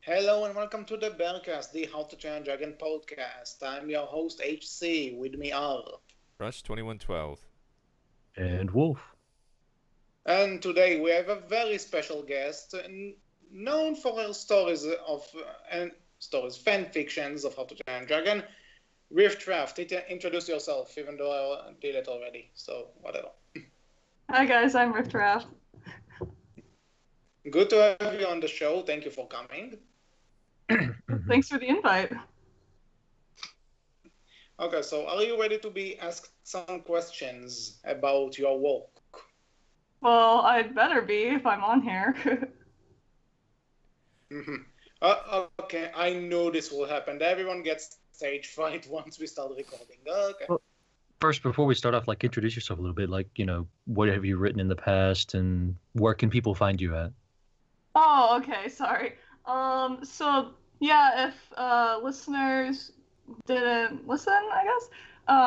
Hello and welcome to the Berkcast, the How to Train a Dragon podcast. I'm your host HC. With me are, Rush 2112. And Wolf. and today we have a very special guest, known for her stories and stories, fan fictions of How to Train a Dragon. Rift-Raft. Introduce yourself, even though I did it already. So whatever. Hi guys, I'm Rift-Raft. Good to have you on the show. Thank you for coming. Thanks for the invite. Okay, so are you ready to be asked some questions about your work? Well, I'd better be if I'm on here. Okay, I know this will happen. Everyone gets stage fright once we start recording. Okay. Well, first, before we start off, introduce yourself a little bit. What have you written in the past, and where can people find you at? Oh, okay, sorry. So yeah, if listeners didn't listen, I guess.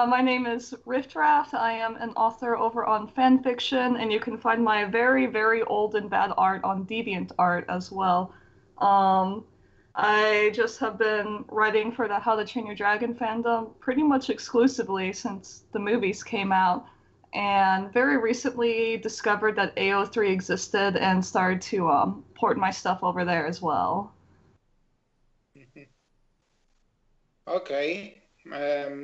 My name is Rift-Raft. I am an author over on fanfiction, and you can find my very, very old and bad art on DeviantArt as well. I just have been writing for the How to Train Your Dragon fandom pretty much exclusively since the movies came out, and very recently discovered that AO3 existed and started to port my stuff over there as well. Okay.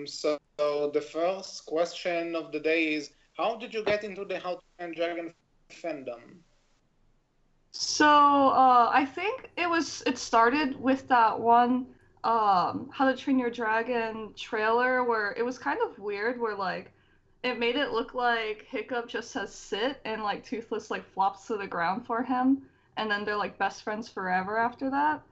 So the first question of the day is, how did you get into the How to Train Dragon fandom? So I think it started with that one How to Train Your Dragon trailer where it was kind of weird where like it made it look like Hiccup just says sit and like Toothless like flops to the ground for him and then they're like best friends forever after that.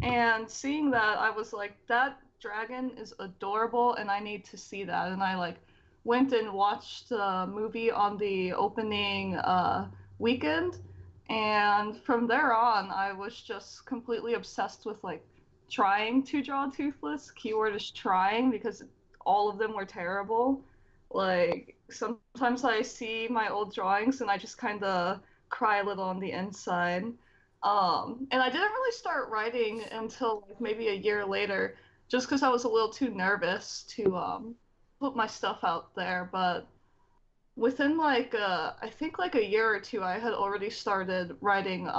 And seeing that I was like that dragon is adorable and I need to see that and I like went and watched the movie on the opening weekend and from there on, I was just completely obsessed with like trying to draw Toothless. Keyword is trying because all of them were terrible. Like sometimes I see my old drawings and I just kind of cry a little on the inside. And I didn't really start writing until like maybe a year later, just because I was a little too nervous to put my stuff out there. But within like I think like a year or two, I had already started writing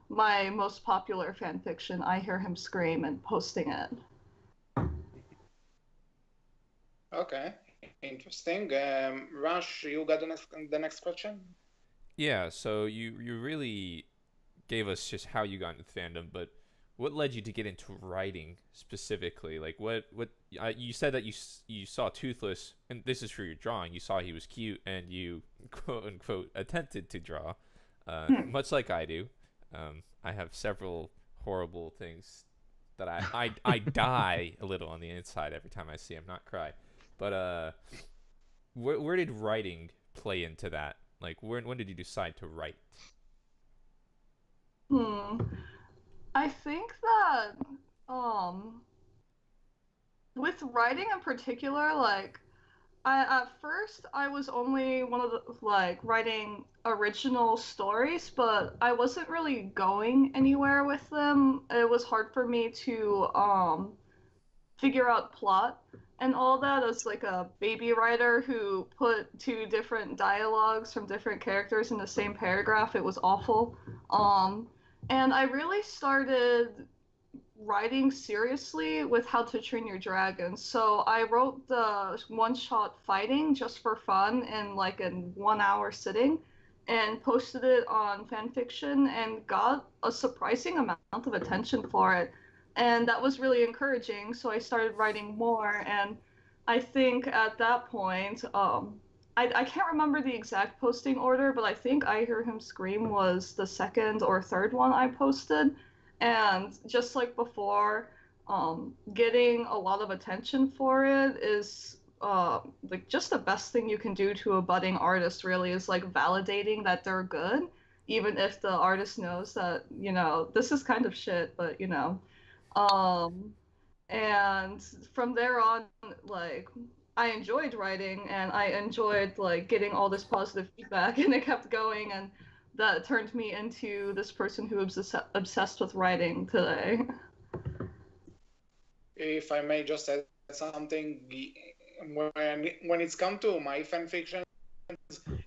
my most popular fan fiction, I Hear Him Scream, and posting it. Okay, interesting. Rush, you got the next question? Yeah, so you really gave us just how you got into fandom, but what led you to get into writing specifically? Like what you said that you saw Toothless, and this is for your drawing. You saw he was cute, and you quote unquote attempted to draw, much like I do. I have several horrible things that I die a little on the inside every time I see him, not cry. But where did writing play into that? Like when did you decide to write? Hmm. I think that um with writing in particular, like at first I was only one of the like writing original stories, but I wasn't really going anywhere with them. It was hard for me to figure out plot and all that as like a baby writer who put two different dialogues from different characters in the same paragraph. It was awful. And I really started writing seriously with How to Train Your Dragon. So I wrote the one shot fighting just for fun in like a 1 hour sitting and posted it on fanfiction and got a surprising amount of attention for it. And that was really encouraging. So I started writing more. And I think at that point, I can't remember the exact posting order, but I think I Hear Him Scream was the second or third one I posted. And just like before, getting a lot of attention for it is like just the best thing you can do to a budding artist, really, is like validating that they're good, even if the artist knows that, this is kind of shit, but Um, and from there on, like, I enjoyed writing and I enjoyed like getting all this positive feedback and it kept going and that turned me into this person who is obsessed with writing today. if I may just add something, when it's come to my fan fiction,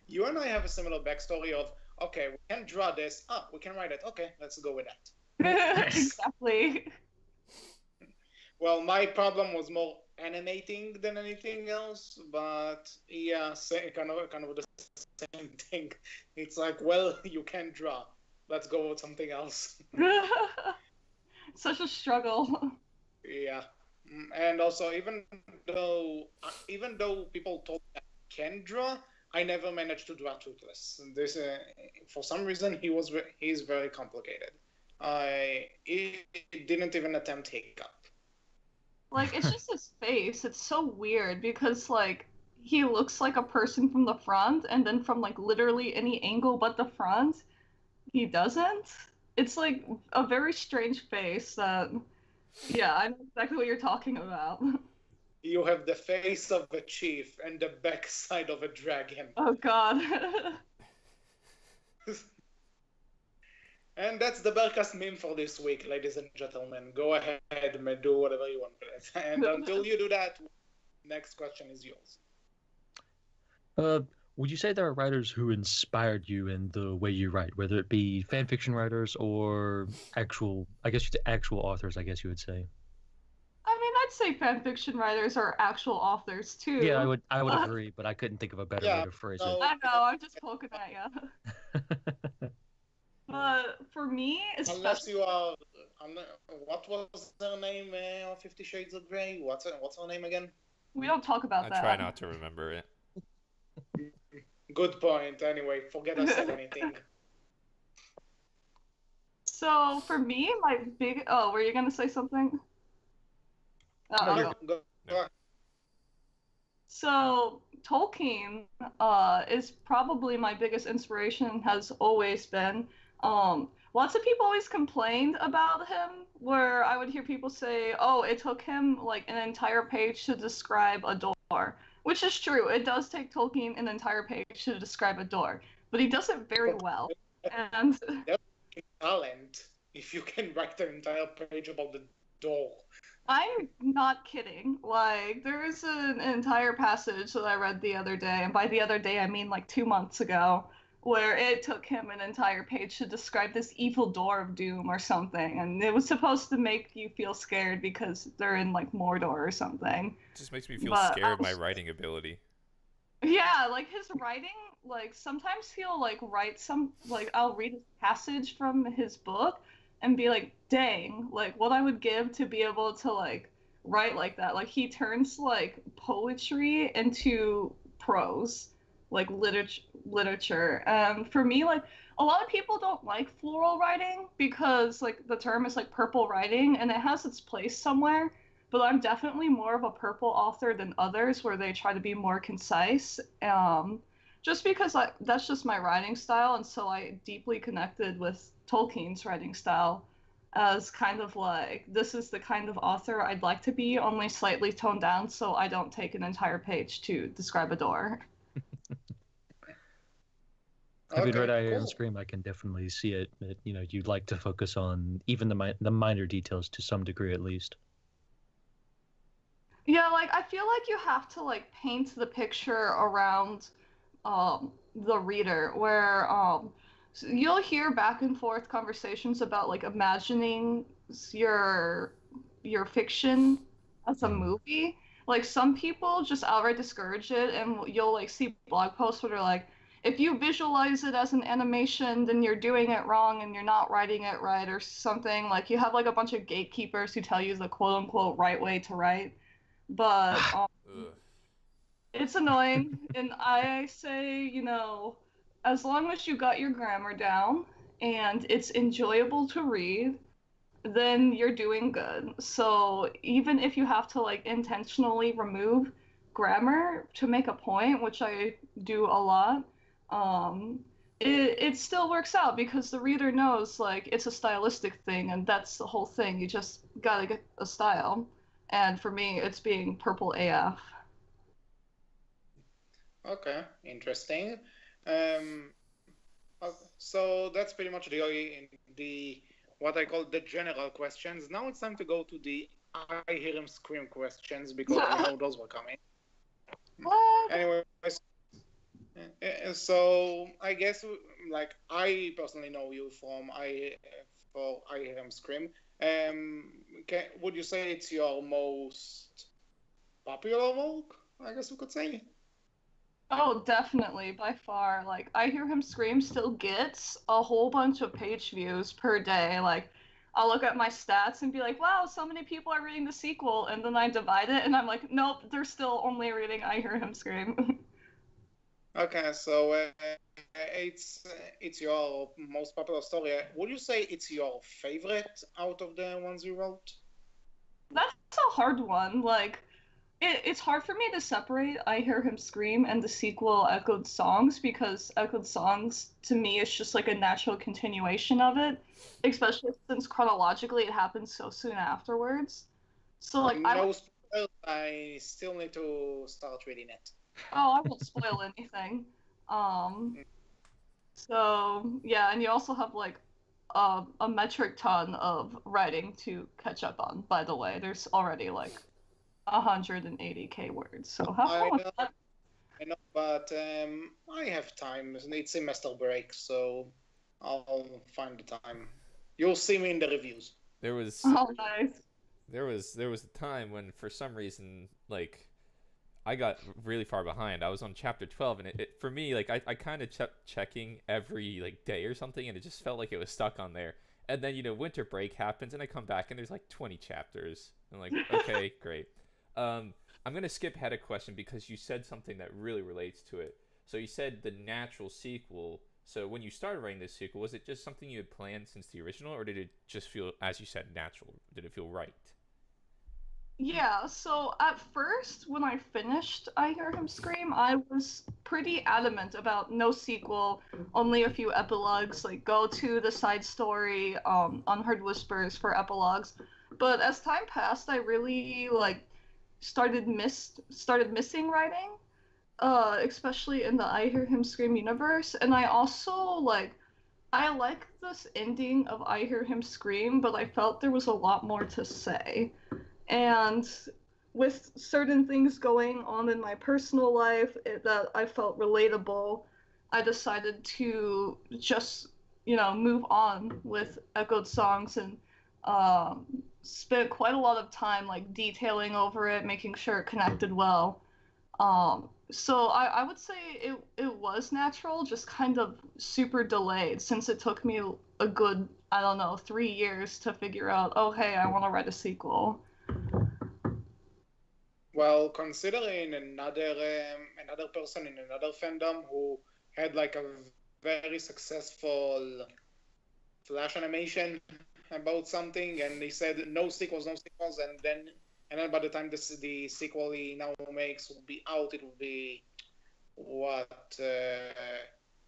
you and I have a similar backstory of, okay, we can draw this, we can write it, okay, let's go with that. Exactly. Well, my problem was more animating than anything else, but yeah, kind of the same thing. It's like, well, you can draw. Let's go with something else. Such a struggle. Yeah. And also, even though people told me I can draw, I never managed to draw Toothless. This, for some reason, he's very complicated. I didn't even attempt Hiccup. Like, it's just his face. It's so weird because, like, he looks like a person from the front, and then from, like, literally any angle but the front, he doesn't. It's, like, a very strange face that, yeah, I know exactly what you're talking about. You have the face of a chief and the backside of a dragon. Oh, God. And that's the Berkcast meme for this week, ladies and gentlemen. Go ahead, do whatever you want with it. And until you do that, next question is yours. Would you say there are writers who inspired you in the way you write, whether it be fan fiction writers or actual authors, I guess you would say? I mean, I'd say fan fiction writers are actual authors, too. Yeah, I would agree, but I couldn't think of a better way to phrase it. I know, I'm just poking at you. But for me, unless you are, what was her name of 50 Shades of Grey? What's her name again? We don't talk about that. I try not to remember it. Good point. Anyway, forget I said anything. So for me, my big were you gonna say something? Go. So Tolkien is probably my biggest inspiration, has always been. Lots of people always complained about him, where I would hear people say, oh, it took him like an entire page to describe a door, which is true. It does take Tolkien an entire page to describe a door, but he does it very well. And talent, if you can write an entire page about the door. I'm not kidding. Like, there is an entire passage that I read the other day, and by the other day I mean like 2 months ago, where it took him an entire page to describe this evil door of doom or something, and it was supposed to make you feel scared because they're in like Mordor or something. It just makes me feel scared of my writing ability. Yeah, like his writing, like sometimes he'll like write I'll read a passage from his book and be like, dang, like what I would give to be able to like write like that. Like he turns like poetry into prose, like literature. And for me, like a lot of people don't like floral writing because like the term is like purple writing and it has its place somewhere. But I'm definitely more of a purple author than others where they try to be more concise. Just because that's just my writing style, and so I deeply connected with Tolkien's writing style as kind of like, this is the kind of author I'd like to be, only slightly toned down so I don't take an entire page to describe a door. Having read I Hear Him Scream, I can definitely see it. That, you know, you'd like to focus on even the minor details to some degree at least. Yeah, like I feel like you have to like paint the picture around the reader, where you'll hear back and forth conversations about like imagining your fiction as a movie. Like some people just outright discourage it, and you'll like see blog posts where they're like, if you visualize it as an animation, then you're doing it wrong and you're not writing it right or something. Like you have like a bunch of gatekeepers who tell you the quote unquote right way to write. But it's annoying, and I say, you know, as long as you got your grammar down and it's enjoyable to read, then you're doing good. So even if you have to like intentionally remove grammar to make a point, which I do a lot, it still works out because the reader knows like it's a stylistic thing, and that's the whole thing. You just gotta get a style. And for me, it's being purple AF. Okay, interesting. So that's pretty much the what I call the general questions. Now it's time to go to the I hear him scream questions because I know those were coming. What? Anyway, so I guess like I personally know you from I hear him scream. Would you say it's your most popular work? I guess we could say. Oh, definitely, by far. Like, I Hear Him Scream still gets a whole bunch of page views per day. Like, I'll look at my stats and be like, wow, so many people are reading the sequel, and then I divide it, and I'm like, nope, they're still only reading I Hear Him Scream. Okay, so it's your most popular story. Would you say it's your favorite out of the ones you wrote? That's a hard one. Like, it's hard for me to separate I Hear Him Scream and the sequel Echoed Songs because Echoed Songs to me is just like a natural continuation of it, especially since chronologically it happens so soon afterwards. So like No spoilers. I still need to start reading it. I won't spoil anything. Um so yeah, and you also have like a metric ton of writing to catch up on, by the way. There's already like 180k words. So have fun with that. I know, but I have time. It's semester break, so I'll find the time. You'll see me in the reviews. There was Oh, nice. there was a time when for some reason like I got really far behind. I was on chapter 12 and it for me like I kind of kept checking every like day or something and it just felt like it was stuck on there. And then winter break happens and I come back and there's like 20 chapters. I'm like, okay, great. I'm gonna skip ahead a question because you said something that really relates to it. So you said the natural sequel. So when you started writing this sequel, was it just something you had planned since the original, or did it just feel, as you said, natural? Did it feel right? Yeah, so at first, when I finished I Hear Him Scream, I was pretty adamant about no sequel, only a few epilogues, like go to the side story, Unheard Whispers for epilogues. But as time passed, I really like started missing writing, especially in the I Hear Him Scream universe, and I also I like this ending of I Hear Him Scream, but I felt there was a lot more to say. And with certain things going on in my personal life that I felt relatable, I decided to just, move on with Echoed Songs and spent quite a lot of time like detailing over it, making sure it connected well. So I would say it was natural, just kind of super delayed since it took me a good, I don't know, 3 years to figure out, oh, hey, I want to write a sequel. Well, considering another person in another fandom who had like a very successful flash animation about something, and he said no sequels, and then by the time the sequel he now makes will be out, it will be what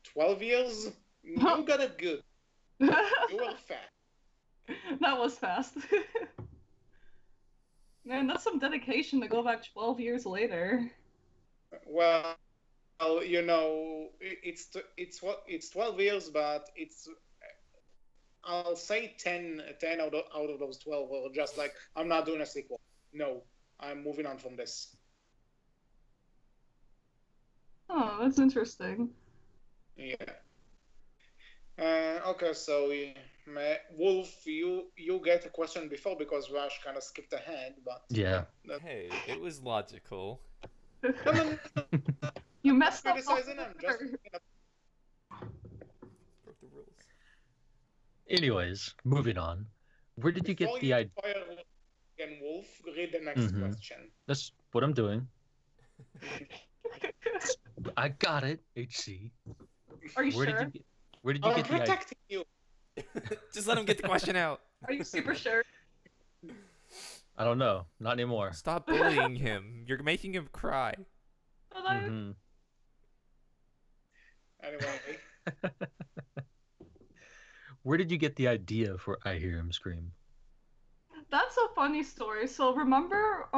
12 years. You got it good. You were fast. That was fast. Man, that's some dedication to go back 12 years later. Well, it's 12 years, but I'll say 10 out of those 12 were just like, I'm not doing a sequel. No, I'm moving on from this. Oh, that's interesting. Yeah. Okay, so Wolf, you get a question before because Rash kind of skipped ahead, but Yeah. Hey, it was logical. No. You messed up. Criticizing, I'm just Broke the rules. Anyways, moving on. Where did you get the idea? And Wolf, read the next question. That's what I'm doing. I got it, HC. Are you sure? Where did you get the idea? I'm protecting you. Just let him get the question out. Are you super sure? I don't know. Not anymore. Stop bullying him. You're making him cry. Mm-hmm. Anyway. Where did you get the idea for I Hear Him Scream? That's a funny story. So remember,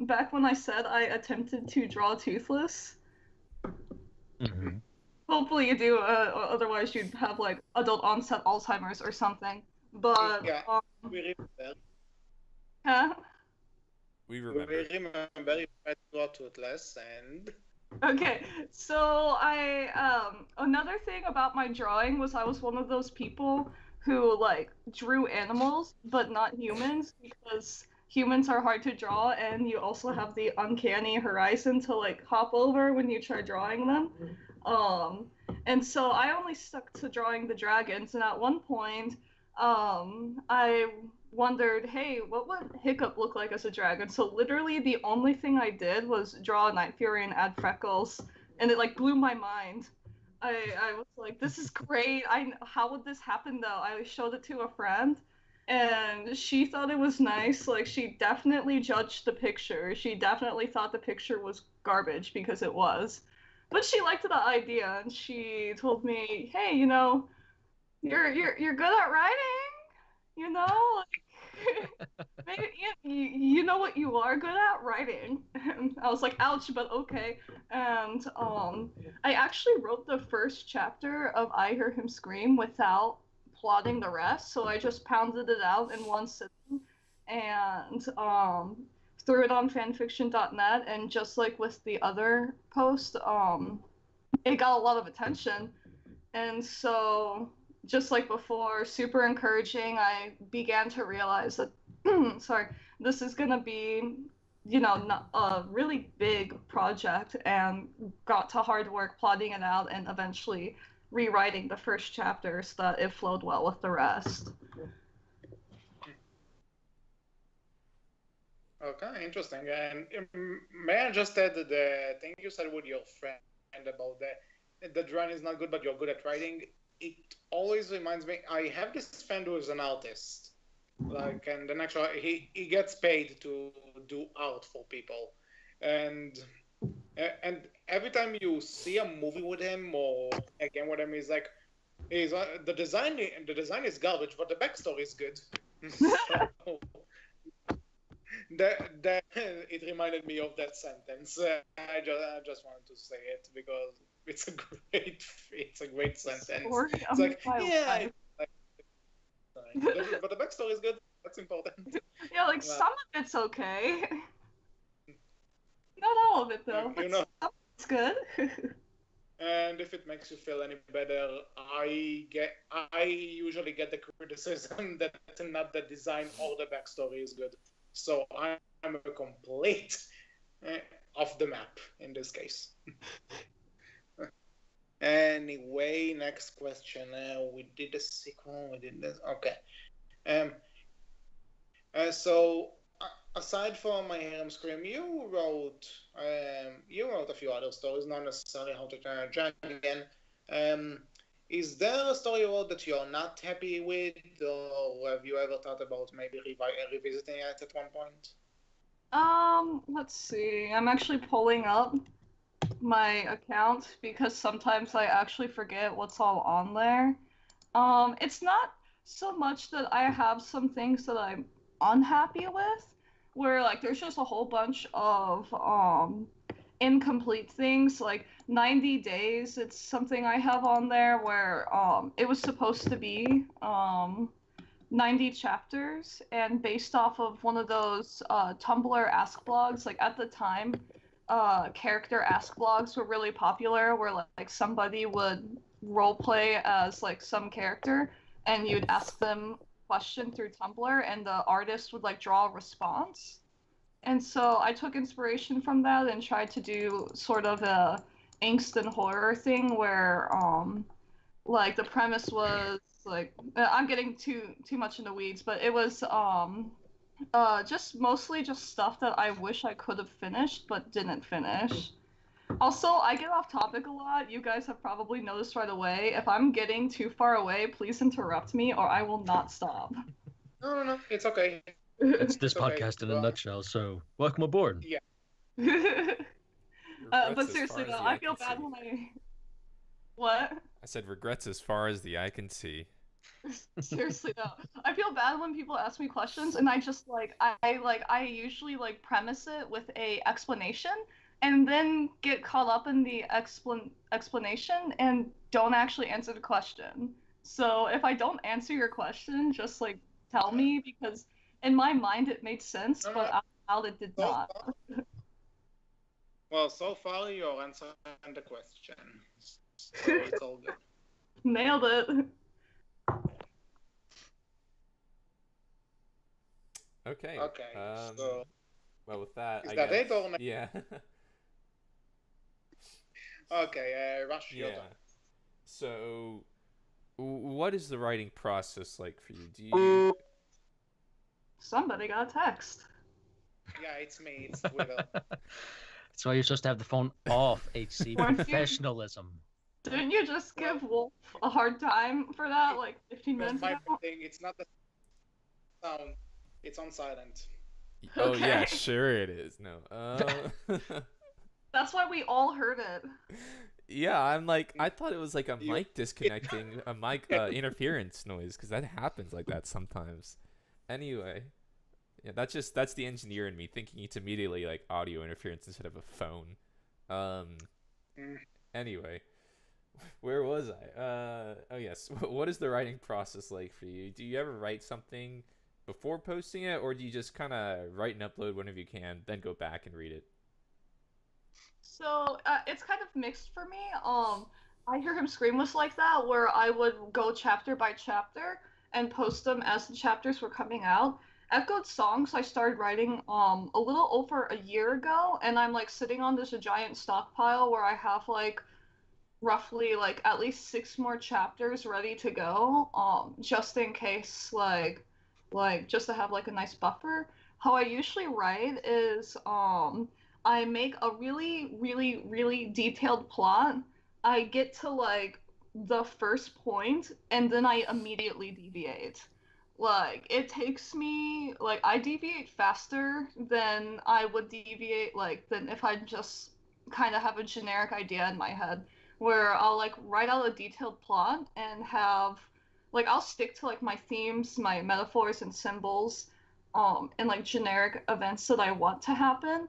back when I said I attempted to draw Toothless? Mm-hmm. Hopefully you do, otherwise you'd have like adult onset Alzheimer's or something. But Yeah, we read that. huh? We We remember. remember you tried to draw Toothless, and Okay, so another thing about my drawing was I was one of those people who like drew animals but not humans because humans are hard to draw and you also have the uncanny horizon to like hop over when you try drawing them. Um, and so I only stuck to drawing the dragons, and at one point, I wondered, hey, what would Hiccup look like as a dragon? So literally the only thing I did was draw a Night Fury and add freckles, and it like blew my mind. I was like, this is great. How would this happen though? I showed it to a friend, and she thought it was nice. Like she definitely judged the picture. She definitely thought the picture was garbage because it was. But she liked the idea, and she told me, "Hey, you're good at writing. You know, like, maybe you know what you are good at writing." And I was like, "Ouch," but okay. And I actually wrote the first chapter of I Hear Him Scream without plotting the rest, so I just pounded it out in one sitting, and threw it on fanfiction.net, and just like with the other post, it got a lot of attention. And so, just like before, super encouraging, I began to realize that, sorry, this is going to be, not a really big project, and got to hard work plotting it out and eventually rewriting the first chapter so that it flowed well with the rest. okay, interesting. And may I just add the thing you said with your friend about the drawing is not good, but you're good at writing? It always reminds me. I have this friend who is an artist, like, and then actually he gets paid to do art for people, and and every time you see a movie with him or a game with him, he's like, the design is garbage, but the backstory is good. So that it reminded me of that sentence. I just wanted to say it because it's a great sentence. Story It's of like, my yeah, life. but the backstory is good. That's important. Yeah, like Well, some of it's okay. Not all of it though, you but know, some of it's good. and if it makes you feel any better, I usually get the criticism that not the design or the backstory is good. So I'm a complete off the map in this case. Anyway, next question. We did a sequel. We did this. Okay. Um. So aside from My Harem Scream, you wrote a few other stories, not necessarily How to Train a Dragon. Um. Is there a story you wrote that you're not happy with, or have you ever thought about maybe revisiting it at one point? Let's see. I'm actually pulling up my account because sometimes I actually forget what's all on there. It's not so much that I have some things that I'm unhappy with, where like there's just a whole bunch of incomplete things, like 90 days. It's something I have on there where it was supposed to be 90 chapters, and based off of one of those Tumblr ask blogs, like at the time, character ask blogs were really popular, where like somebody would role play as like some character, and you'd ask them a question through Tumblr, and the artist would like draw a response. And so I took inspiration from that and tried to do sort of a angst and horror thing where like the premise was like I'm getting too much in the weeds, but it was just mostly just stuff that I wish I could have finished but didn't finish. Also, I get off topic a lot. You guys have probably noticed right away. If I'm getting too far away, please interrupt me or I will not stop. No, it's okay. That's this It's okay. podcast in a nutshell. So welcome aboard. Yeah. Regrets But as seriously far as though, the I eye feel can bad see. when I what? I said regrets as far as the eye can see. Seriously though, I feel bad when people ask me questions and I just I usually like premise it with a explanation and then get caught up in the explanation and don't actually answer the question. So if I don't answer your question, just like tell me because in my mind it made sense, No, but no, out out it did So not. far, well, so far you're answering the question, so it's all good. Nailed it. Okay. Okay, so Well, with that, is I that guess. it or no? Yeah. Okay, Rush, your Yeah. turn. So, what is the writing process like for you? Do you? Somebody got a text. Yeah, it's me, it's Twitter. That's why you're supposed to have the phone off, HC. Weren't you- Professionalism. Didn't you just give Wolf a hard time for that like 15 Because minutes my ago? thing, it's not the sound, it's on silent. Oh yeah, Okay. sure it is. No. That's why we all heard it. Yeah, I'm like, I thought it was like a You- mic disconnecting, a mic interference noise, because that happens like that sometimes. Anyway, yeah, that's the engineer in me thinking it's immediately like audio interference instead of a phone. Mm. Anyway, where was I? Oh yes, what is the writing process like for you? Do you ever write something before posting it, or do you just kind of write and upload whenever you can, then go back and read it? So it's kind of mixed for me. I Hear Him Scream was like that, where I would go chapter by chapter and post them as the chapters were coming out. Echoed Songs I started writing a little over a year ago, and I'm like sitting on this giant stockpile where I have like roughly like at least 6 more chapters ready to go, just in case like just to have like a nice buffer. How I usually write is I make a really, really, really detailed plot. I get to like the first point and then I immediately deviate. Like it takes me like I deviate faster than I would deviate like than if I just kind of have a generic idea in my head where I'll like write out a detailed plot and have like I'll stick to like my themes, my metaphors and symbols, and like generic events that I want to happen.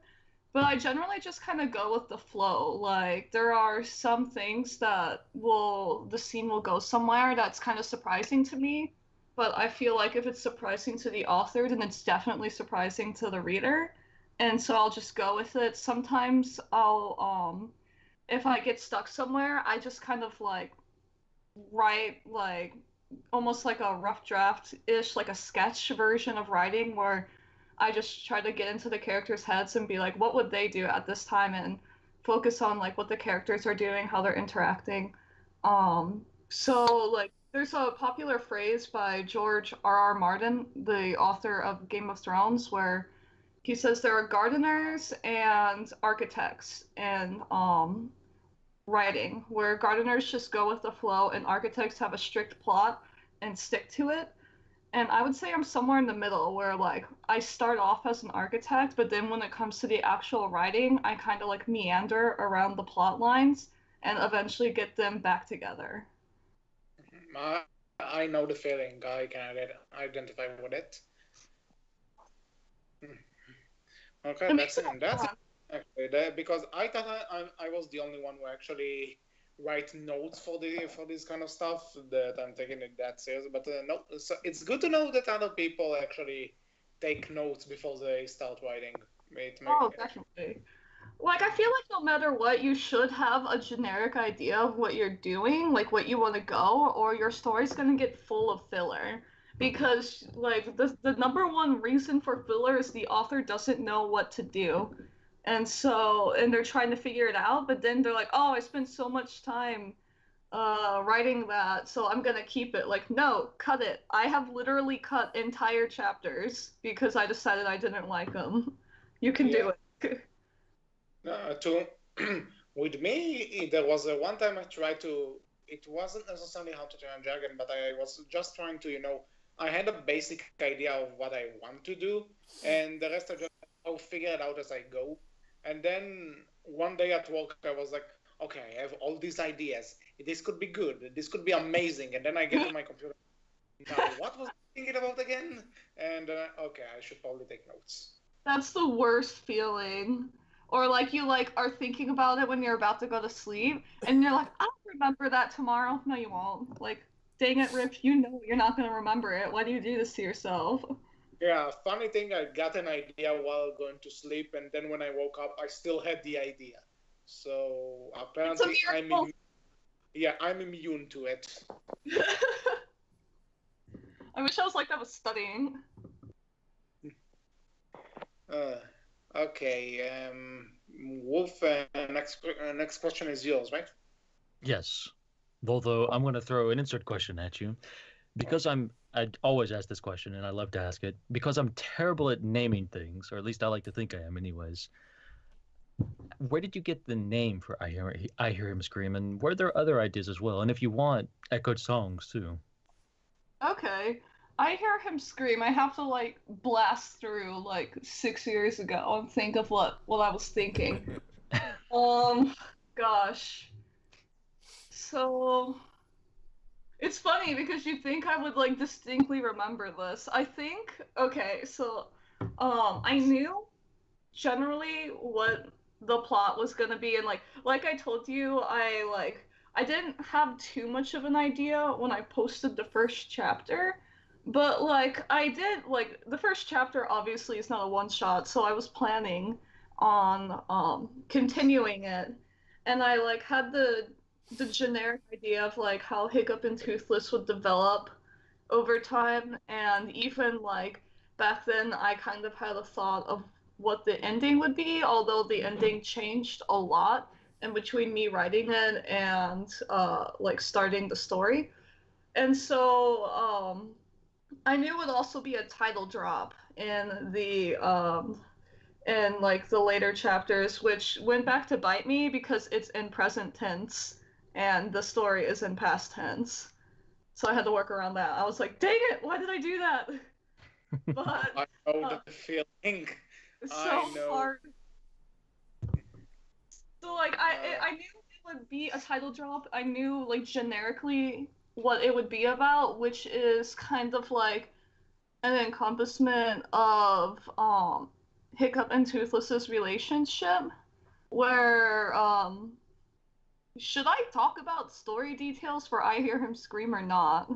But I generally just kind of go with the flow. Like there are some things that will the scene will go somewhere that's kind of surprising to me, but I feel like if it's surprising to the author, then it's definitely surprising to the reader. And so I'll just go with it. Sometimes I'll if I get stuck somewhere, I just kind of like write like almost like a rough draft ish, like a sketch version of writing where I just try to get into the characters' heads and be like, what would they do at this time and focus on like what the characters are doing, how they're interacting. So like there's a popular phrase by George R. R. Martin, the author of Game of Thrones, where he says there are gardeners and architects and writing, where gardeners just go with the flow and architects have a strict plot and stick to it. And I would say I'm somewhere in the middle where like I start off as an architect, but then when it comes to the actual writing, I kind of like meander around the plot lines and eventually get them back together. I know the feeling. I can identify with it. Okay, It that's makes it it. That's fun. actually because I thought I was the only one who actually write notes for this kind of stuff, that I'm taking it that serious. But no, so it's good to know that other people actually take notes before they start writing. Oh, definitely. Like, I feel like no matter what, you should have a generic idea of what you're doing, like what you want to go, or your story's gonna get full of filler. Because, like, the number one reason for filler is the author doesn't know what to do. And they're trying to figure it out, but then they're like, oh, I spent so much time writing that, so I'm gonna keep it. Like, no, cut it. I have literally cut entire chapters because I decided I didn't like them. You can do it. To with me, there was one time I tried to. It wasn't necessarily how to train a dragon, but I was just trying to, I had a basic idea of what I want to do, and the rest I just I'll figure it out as I go. And then one day at work, I was like, okay, I have all these ideas. This could be good. This could be amazing. And then I get to my computer. Now, what was I thinking about again? And okay, I should probably take notes. That's the worst feeling. Or like you like are thinking about it when you're about to go to sleep and you're like, I'll remember that tomorrow. No, you won't. Like, dang it, Rip, you know you're not gonna remember it. Why do you do this to yourself? Yeah, funny thing, I got an idea while going to sleep, and then when I woke up, I still had the idea. So It's a apparently, miracle. I'm immune to it. I wish I was like that with studying. Uh, okay, Wolf. Next question is yours, right? Yes. Although I'm going to throw an insert question at you because I always ask this question and I love to ask it because I'm terrible at naming things, or at least I like to think I am, anyways. Where did you get the name for I Hear Him Scream, and were there other ideas as well? And if you want, echoed songs too. Okay. I hear him scream. I have to like blast through like 6 years ago and think of what I was thinking. Gosh. So it's funny because you think I would like distinctly remember this. I think okay, so I knew generally what the plot was gonna be, and like I told you, I didn't have too much of an idea when I posted the first chapter, but like I did like the first chapter obviously is not a one shot, so I was planning on continuing it, and I like had the generic idea of like how Hiccup and Toothless would develop over time, and even like back then I kind of had a thought of what the ending would be, although the ending changed a lot in between me writing it and like starting the story. And so I knew it would also be a title drop in like the later chapters, which went back to bite me because it's in present tense and the story is in past tense. So I had to work around that. I was like, dang it, why did I do that? But I know uh, the feeling. it's I so know. hard. So like Uh, I knew it would be a title drop. I knew like generically what it would be about, which is kind of like an encompassment of Hiccup and Toothless's relationship, where should I talk about story details for I Hear Him Scream or not?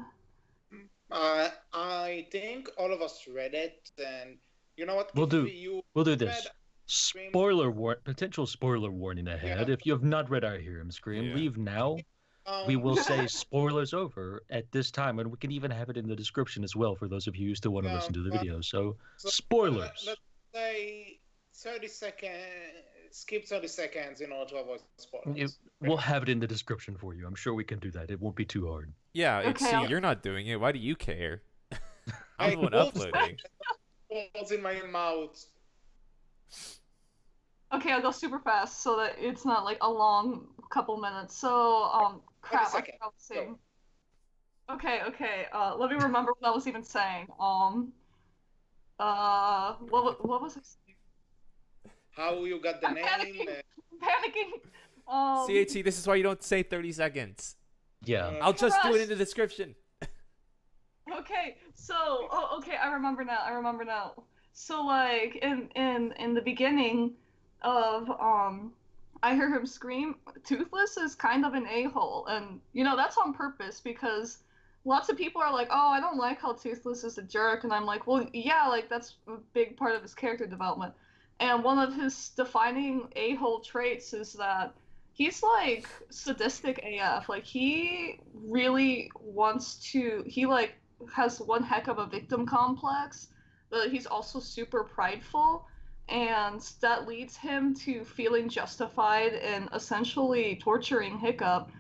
I think all of us read it, and you know what? We'll If do you we'll do read this. Scream, Potential spoiler warning ahead. yeah, If you have not read I Hear Him Scream, Yeah. leave now. We will yeah, say spoilers over at this time, and we can even have it in the description as well for those of you who still want to listen to the but video. So so spoilers. let's say 30 seconds. Skip 30 seconds in order to avoid You- spoilers. We'll have it in the description for you. I'm sure we can do that. It won't be too hard. Yeah, it's Okay, see, you're not doing it. Why do you care? I'm Hey, the one Wolf, uploading. balls in my mouth. okay, I'll go super fast so that it's not like a long couple minutes. So Thirty crap, I seconds. forgot what I was Go. saying. Okay. Let me remember what I was even saying. What was I saying? How you got the I'm name? panicking. I'm panicking. CHC, this is why you don't say 30 seconds. Yeah. I'll just do it in Trust. the description. Okay, so okay, I remember now. So like in the beginning of I Hear Him Scream, Toothless is kind of an a-hole, and you know that's on purpose because lots of people are like, "Oh, I don't like how Toothless is a jerk," and I'm like, "Well, yeah, like that's a big part of his character development." And one of his defining a-hole traits is that he's like sadistic AF. Like he really wants to he like has one heck of a victim complex, but he's also super prideful, and that leads him to feeling justified in essentially torturing Hiccup,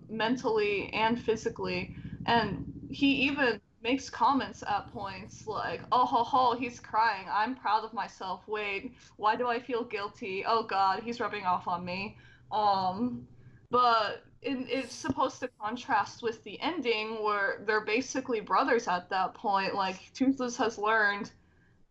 mentally and physically. And he even makes comments at points like, "Oh ho ho, he's crying. I'm proud of myself. Wait, why do I feel guilty? Oh God, he's rubbing off on me." Um, but it's supposed to contrast with the ending where they're basically brothers at that point. Like Toothless has learned,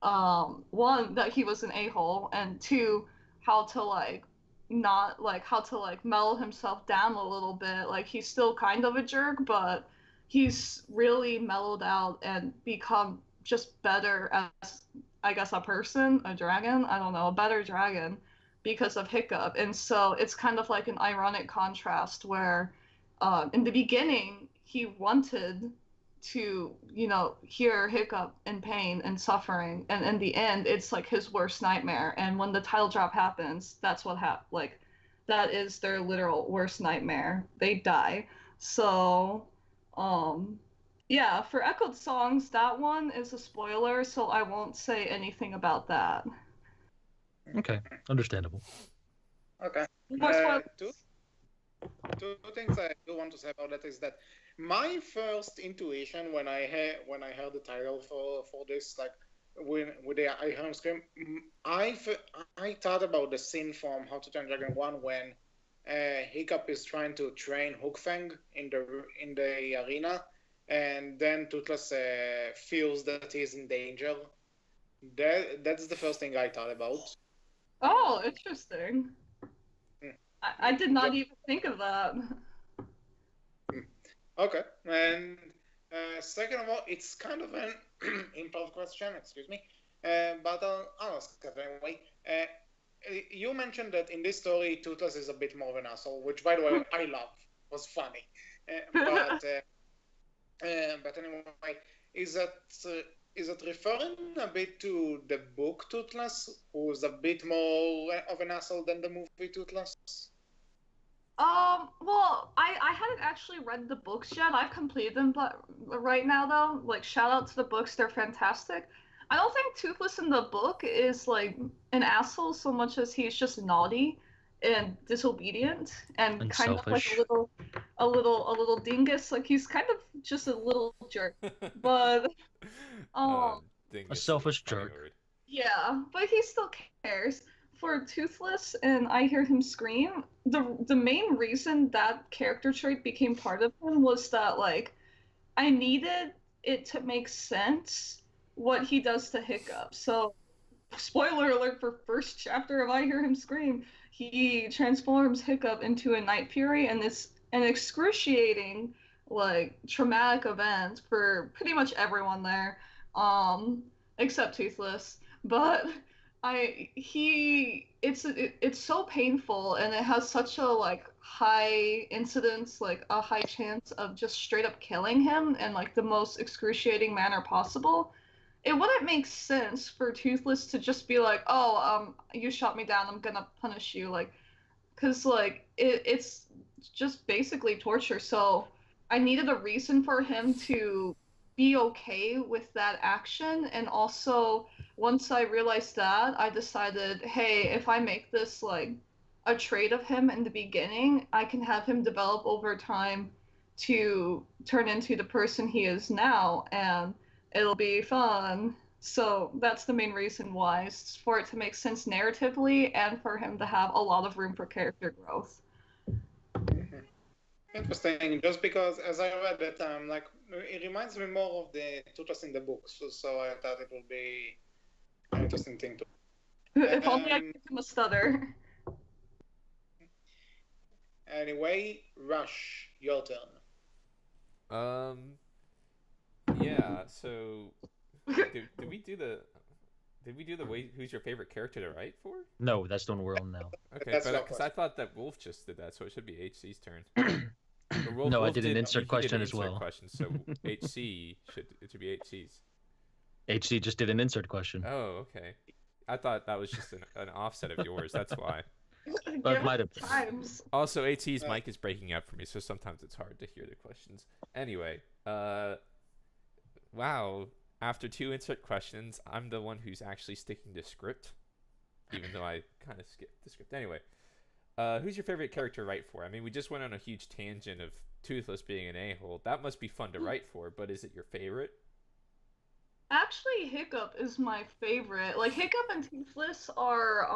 one, that he was an a-hole, and two, how to like not like how to like mellow himself down a little bit. Like he's still kind of a jerk, but he's really mellowed out and become just better as, I guess, a person, a dragon. I don't know, a better dragon because of Hiccup. And so it's kind of like an ironic contrast where in the beginning he wanted to, hear Hiccup in pain and suffering, and in the end, it's like his worst nightmare. And when the title drop happens, that's what like, that is their literal worst nightmare. They die. So, yeah, for Echoed Songs, that one is a spoiler, so I won't say anything about that. Okay, understandable. Okay. More spoilers? Two things I do want to say about that is that my first intuition when I heard the title for this, like with the I Heard Him Scream, I thought about the scene from How to Train Your Dragon 1 when Hiccup is trying to train Hookfang in the arena, and then Toothless feels that he's in danger. That's the first thing I thought about. Oh, interesting. I did not even think of that. Okay, and second of all, it's kind of an improv question, excuse me, but I'll ask it anyway. You mentioned that in this story, Toothless is a bit more of an asshole, which, by the way, I love. Was funny, but anyway, is it referring a bit to the book Toothless, who's a bit more of an asshole than the movie Toothless? Well, I hadn't actually read the books yet. I've completed them, but right now, though, like, shout out to the books, they're fantastic. I don't think Toothless in the book is, like, an asshole so much as he's just naughty and disobedient and kind selfish. of like a little dingus. Like, he's kind of just a little jerk. But, a selfish jerk. Yeah, but he still cares. For Toothless and I Hear Him Scream, the main reason that character trait became part of him was that, like, I needed it to make sense what he does to Hiccup. So, spoiler alert for first chapter of I Hear Him Scream, he transforms Hiccup into a Night Fury, and it's an excruciating, like, traumatic event for pretty much everyone there, except Toothless. But it's so painful, and it has such a, like, high incidence, like a high chance of just straight up killing him in, like, the most excruciating manner possible. It wouldn't make sense for Toothless to just be like, oh, you shot me down, I'm gonna punish you, like, because, like, it's just basically torture. So I needed a reason for him to be okay with that action. And also, once I realized that, I decided, hey, if I make this, like, a trait of him in the beginning, I can have him develop over time to turn into the person he is now, and it'll be fun. So that's the main reason why, is for it to make sense narratively and for him to have a lot of room for character growth. Interesting, just because as I read it, like, it reminds me more of the Toothless in the books, so I thought it would be an interesting thing to. If only I could give him a stutter. Anyway, Rush, your turn. Yeah. So, did we do the who's your favorite character to write for? No, that's the one we're on now. Okay, because I thought that Wolf just did that, so it should be HC's turn. No, I did an insert question as well. So it should be HC's. HC just did an insert question. Oh, okay. I thought that was just an offset of yours. That's why. But might have. Times. Also, HC's mic is breaking up for me, so sometimes it's hard to hear the questions. Anyway, wow. After 2 insert questions, I'm the one who's actually sticking to script, even though I kind of skipped the script. Anyway, who's your favorite character to write for? I mean, we just went on a huge tangent of Toothless being an a-hole. That must be fun to write for, but is it your favorite? Actually, Hiccup is my favorite. Like, Hiccup and Toothless are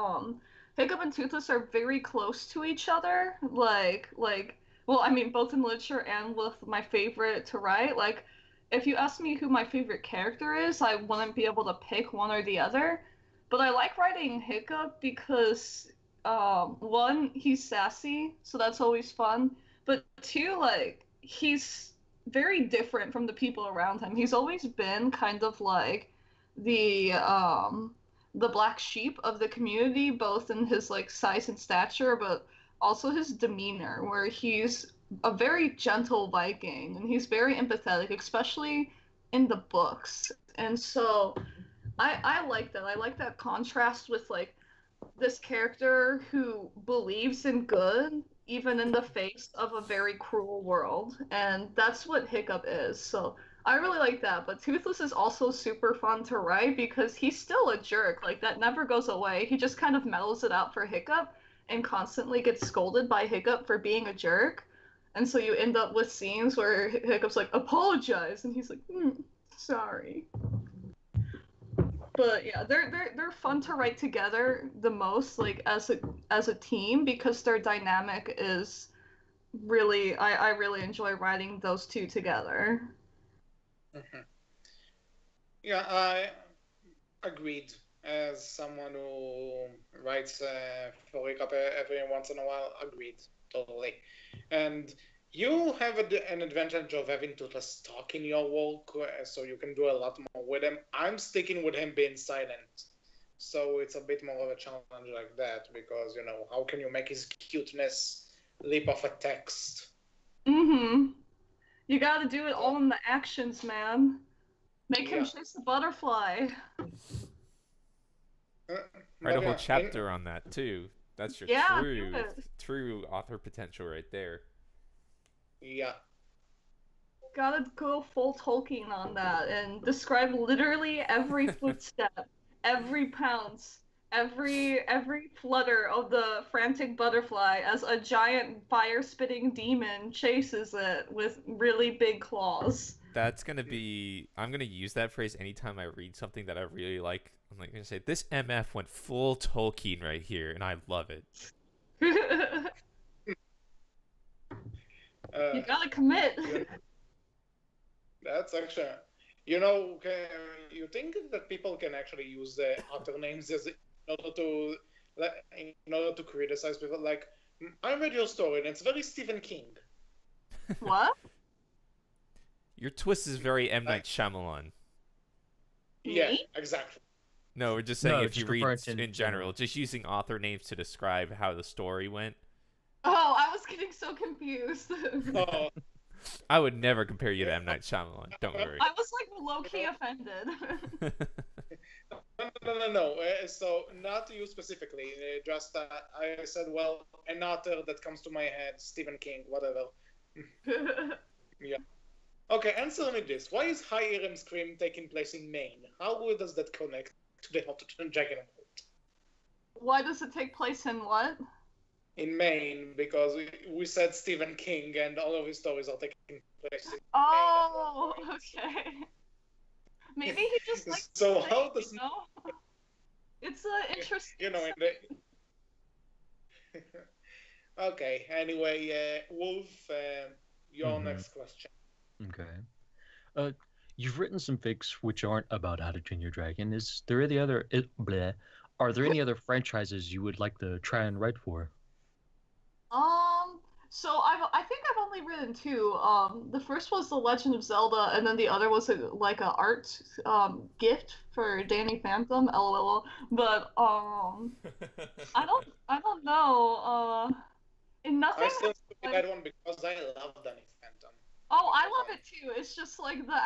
very close to each other. Well, I mean, both in literature and with my favorite to write. Like, if you ask me who my favorite character is, I wouldn't be able to pick one or the other. But I like writing Hiccup because, one, he's sassy, so that's always fun. But two, like, he's very different from the people around him. He's always been kind of like the black sheep of the community, both in his, like, size and stature, but also his demeanor, where he's a very gentle Viking, and he's very empathetic, especially in the books. And so I like that. I like that contrast with like this character who believes in good even in the face of a very cruel world, and that's what Hiccup is. So I really like that. But Toothless is also super fun to write because he's still a jerk. Like that never goes away. He just kind of mellows it out for Hiccup and constantly gets scolded by Hiccup for being a jerk. And so you end up with scenes where Hiccup's like, apologize, and he's like, sorry. But yeah, they're fun to write together the most, like as a team, because their dynamic is really I really enjoy writing those two together. Mm-hmm. Yeah, I agreed. As someone who writes for Recap every once in a while, agreed totally. And you have an advantage of having Toothless talk in your work, so you can do a lot more with him. I'm sticking with him being silent, so it's a bit more of a challenge like that, because, you know, how can you make his cuteness leap off a text? Mm-hmm. You gotta do it all in the actions, man. Make him Yeah. chase the butterfly. Write a whole chapter on that too. That's your Yeah, true author potential right there. Yeah. Gotta go full Tolkien on that and describe literally every footstep, every pounce, every flutter of the frantic butterfly as a giant fire-spitting demon chases it with really big claws. That's gonna be. I'm gonna use that phrase anytime I read something that I really like. I'm like gonna say this MF went full Tolkien right here, and I love it. You gotta commit. That's actually, you know, you think that people can actually use the author names as in order to criticize people? Like, I read your story and it's very Stephen King. What? Your twist is very M. Night Shyamalan. Yeah, Me? exactly. No, we're just saying if just you read referring to in general, just using author names to describe how the story went. Oh, I was getting so confused. Oh, I would never compare you to M. Night Shyamalan. Don't worry. I was like low-key offended. no. So not you specifically. Just I said, well, an author that comes to my head, Stephen King, whatever. Yeah. Okay, answer me this. Why is High Irem Scream taking place in Maine? How does that connect to the How to Train Your Dragon world? Why does it take place in what? In Maine, because we said Stephen King and all of his stories are taking place in Oh, Maine. okay. Maybe he just likes So to how sing, does you know? It's interesting. you know in the Okay, anyway, Wolf, your next question. Okay. You've written some fics which aren't about How to Train Your Dragon. Is there any other Are there any other franchises you would like to try and write for? So I think I've only written two. The first was The Legend of Zelda, and then the other was like a art gift for Danny Phantom, LOL. But I don't know. And nothing. I still Like, that one because I love Danny Phantom. oh, I love it too. It's just like the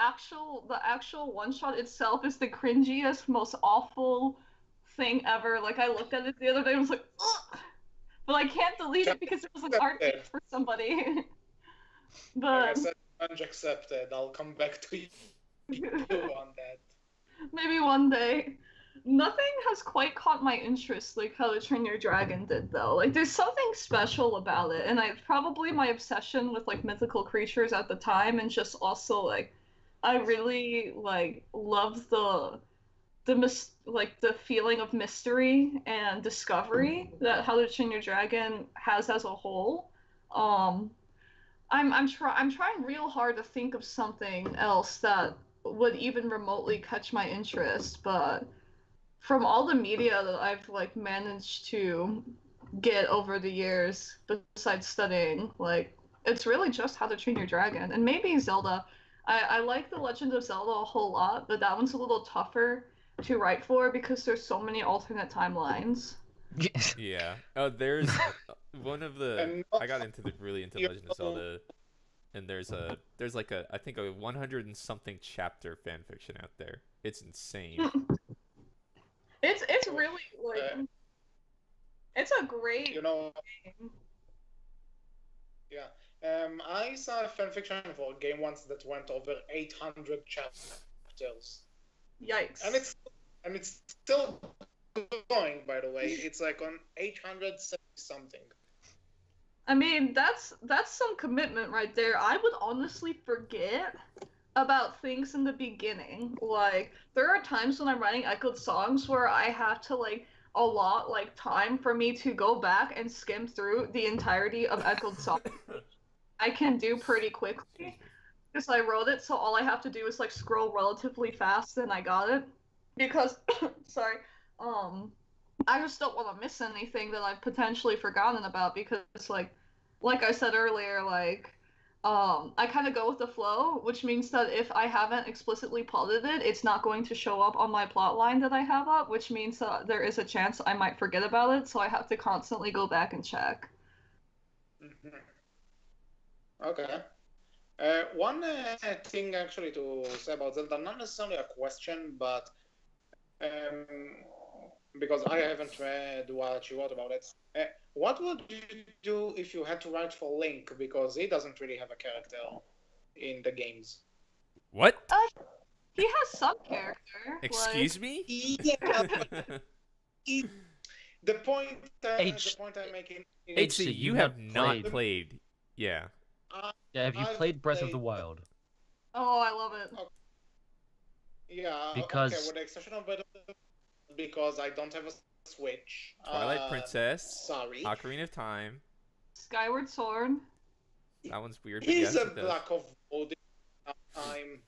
actual one shot itself is the cringiest, most awful thing ever. Like I looked at it the other day and was like, ugh! But I can't delete it because it was an art gift for somebody. But Like I said, challenge accepted. I'll come back to you on that. maybe one day. Nothing has quite caught my interest like How to Train Your Dragon did, though. Like, there's something special about it, and I probably my obsession with like mythical creatures at the time, and just also like, I really like love the feeling of mystery and discovery that How to Train Your Dragon has as a whole. Um, I'm trying real hard to think of something else that would even remotely catch my interest, but from all the media that I've like managed to get over the years, besides studying, like it's really just How to Train Your Dragon and maybe Zelda. I like The Legend of Zelda a whole lot, but that one's a little tougher to write for because there's so many alternate timelines. Yeah. Oh, there's one of the And I got into really into you Legend of Zelda, and there's like a I think a 100 and something chapter fan fiction out there. It's insane. It's really like uh, it's a great you know, game. yeah. I saw a fanfiction for a game once that went over 800 chapters, Yikes. and it's still going. By the way, it's like on 870 something. I mean, that's some commitment right there. I would honestly forget about things in the beginning. Like, there are times when I'm writing echoed songs where I have to like allot like time for me to go back and skim through the entirety of echoed songs. I can do pretty quickly because I wrote it, so all I have to do is like scroll relatively fast and I got it. Because sorry, I just don't want to miss anything that I've potentially forgotten about because like I said earlier, like I kind of go with the flow, which means that if I haven't explicitly plotted it, it's not going to show up on my plot line that I have up, which means that there is a chance I might forget about it, so I have to constantly go back and check. Mm-hmm. Okay. One thing actually to say about Zelda, not necessarily a question, but um, because I haven't read what you wrote about it. What would you do if you had to write for Link? Because he doesn't really have a character in the games. What? He has some character. Excuse me? Yeah. The point I'm making is HC, you have not played. Yeah. Yeah, have you played Breath of the Wild? Oh, I love it. Yeah, because okay, with the exception of because I don't have a Switch. Twilight Princess. Sorry. Ocarina of Time. Skyward Sword. That one's weird. He's yes, a block of wood. Time.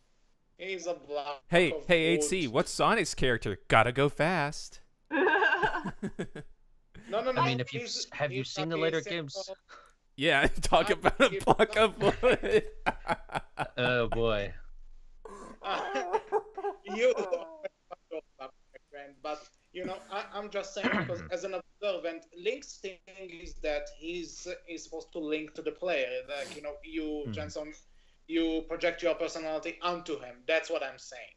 He's a block. Hey, of hey, wood. 8C, what's Sonic's character? Gotta go fast. No. I mean, have you seen the later games? Yeah, talk about a block of wood. Oh boy. You, my friend, but you know, I'm just saying because as an observant, Link's thing is that he's supposed to link to the player. Like you transform, you project your personality onto him. That's what I'm saying.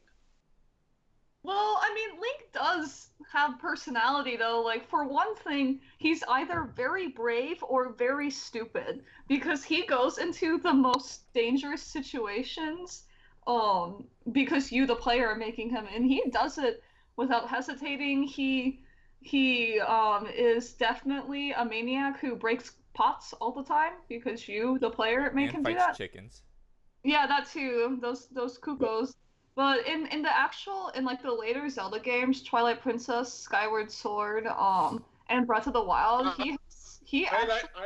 Well, I mean, Link does have personality, though. Like, for one thing, he's either very brave or very stupid, because he goes into the most dangerous situations, because you, the player, are making him, and he does it without hesitating. He is definitely a maniac who breaks pots all the time, because you, the player, make him do that. Chickens. Yeah, that too. Those cuckoos. But in like the later Zelda games, Twilight Princess, Skyward Sword, and Breath of the Wild, I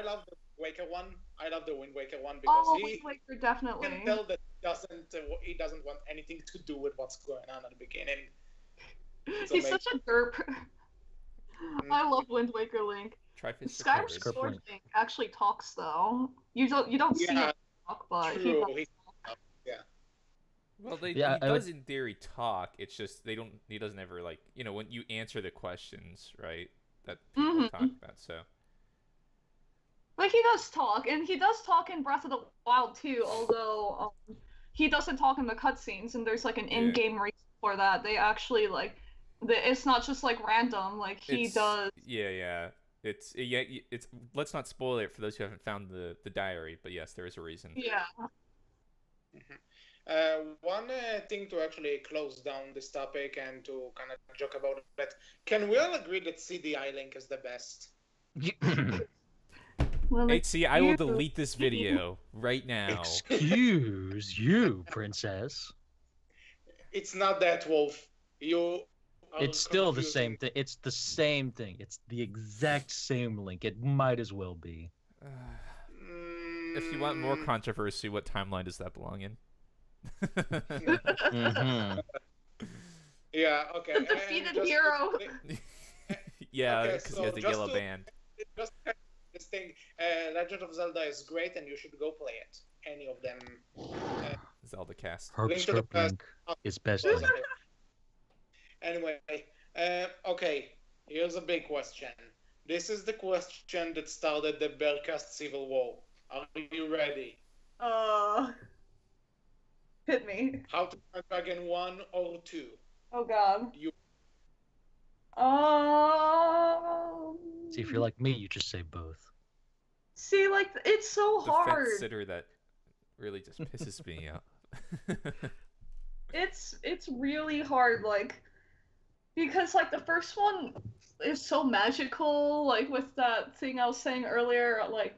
love the Waker one. I love the Wind Waker one because Wind Waker definitely. You can tell that he doesn't want anything to do with what's going on at the beginning. He's such a derp. I love Wind Waker Link. Skyward Sword Link actually talks though. You don't see him talk, but true. he does. Well, he does in theory talk. It's just he doesn't ever like when you answer the questions, right? That people talk about. So. But he does talk, and he does talk in Breath of the Wild too. Although he doesn't talk in the cutscenes, and there's like an in-game reason for that. They actually it's not just like random. Like he does. Yeah. It's let's not spoil it for those who haven't found the diary. But yes, there is a reason. Yeah. Mm-hmm. One thing to actually close down this topic and to kind of joke about it, can we all agree that CDI Link is the best? HC, I will delete this video right now. Excuse you, princess. It's not that, Wolf. It's still the same thing. It's the same thing. It's the exact same Link. It might as well be. If you want more controversy, what timeline does that belong in? Yeah, okay. The defeated hero. Yeah, because he has a yellow band. Just this thing, Legend of Zelda is great, and you should go play it. Any of them. Zelda cast. Herb Link is best. Anyway, okay. Here's a big question: This is the question that started the Berkcast Civil War. Are you ready? Hit me. How to Train Dragon 1 or 2? Oh god. You See, if you're like me, you just say both. See, like, it's so The hard. fence sitter that really just pisses me off. It's really hard, like, because like the first one is so magical, like with that thing I was saying earlier, like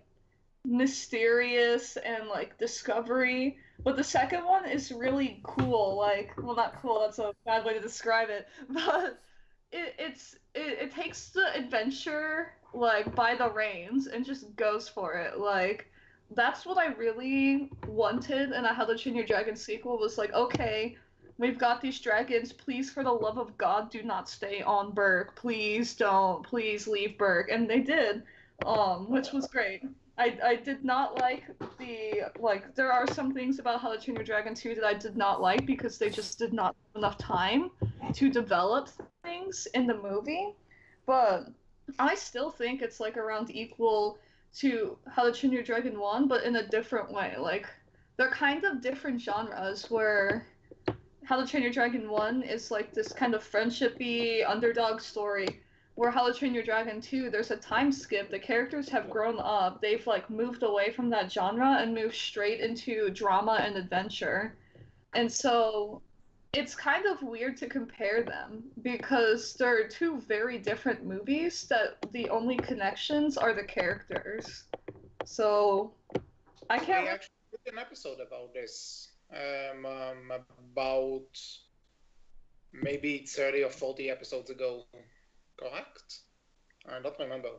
mysterious and like discovery. But the second one is really cool, like, well, not cool, that's a bad way to describe it, but it takes the adventure like by the reins and just goes for it. Like that's what I really wanted in a How to Train Your Dragon sequel, was like, okay, we've got these dragons, please for the love of God do not stay on Berk. Please don't, please leave Berk. And they did. Which was great. I did not like there are some things about How to Train Your Dragon 2 that I did not like because they just did not have enough time to develop things in the movie. But I still think it's like around equal to How to Train Your Dragon 1, but in a different way. Like they're kind of different genres where How to Train Your Dragon 1 is like this kind of friendshipy underdog story, where How to Train Your Dragon 2, there's a time skip. The characters have grown up. They've like moved away from that genre and moved straight into drama and adventure. And so it's kind of weird to compare them because they're two very different movies that the only connections are the characters. So I We can't. actually did an episode about this. About maybe 30 or 40 episodes ago. Correct? I don't remember.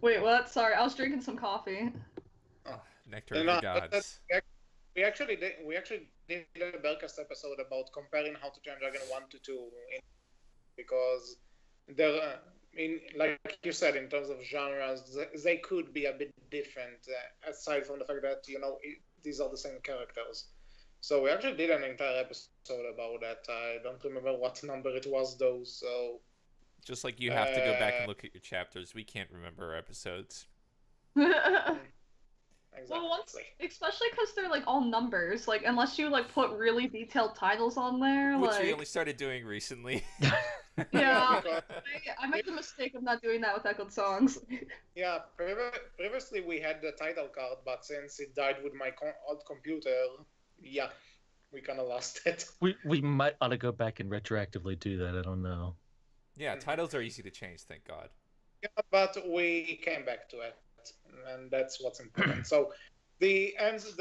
Wait, what? Sorry, I was drinking some coffee. Nectar of the gods. We actually did a Berkcast episode about comparing How to Train Dragon 1 to 2 because there, like you said, in terms of genres, they could be a bit different, aside from the fact that, these are the same characters. So we actually did an entire episode about that. I don't remember what number it was, though, so... Just like you have to go back and look at your chapters, we can't remember our episodes. Exactly. Well, especially because they're like all numbers, like unless you like put really detailed titles on there, Which like we only started doing recently. yeah, because- I made the mistake of not doing that with Echoed Songs. Yeah, previously we had the title card, but since it died with my old computer, yeah, we kind of lost it. We might ought to go back and retroactively do that. I don't know. Yeah, titles are easy to change, thank God. Yeah, but we came back to it, and that's what's important. So the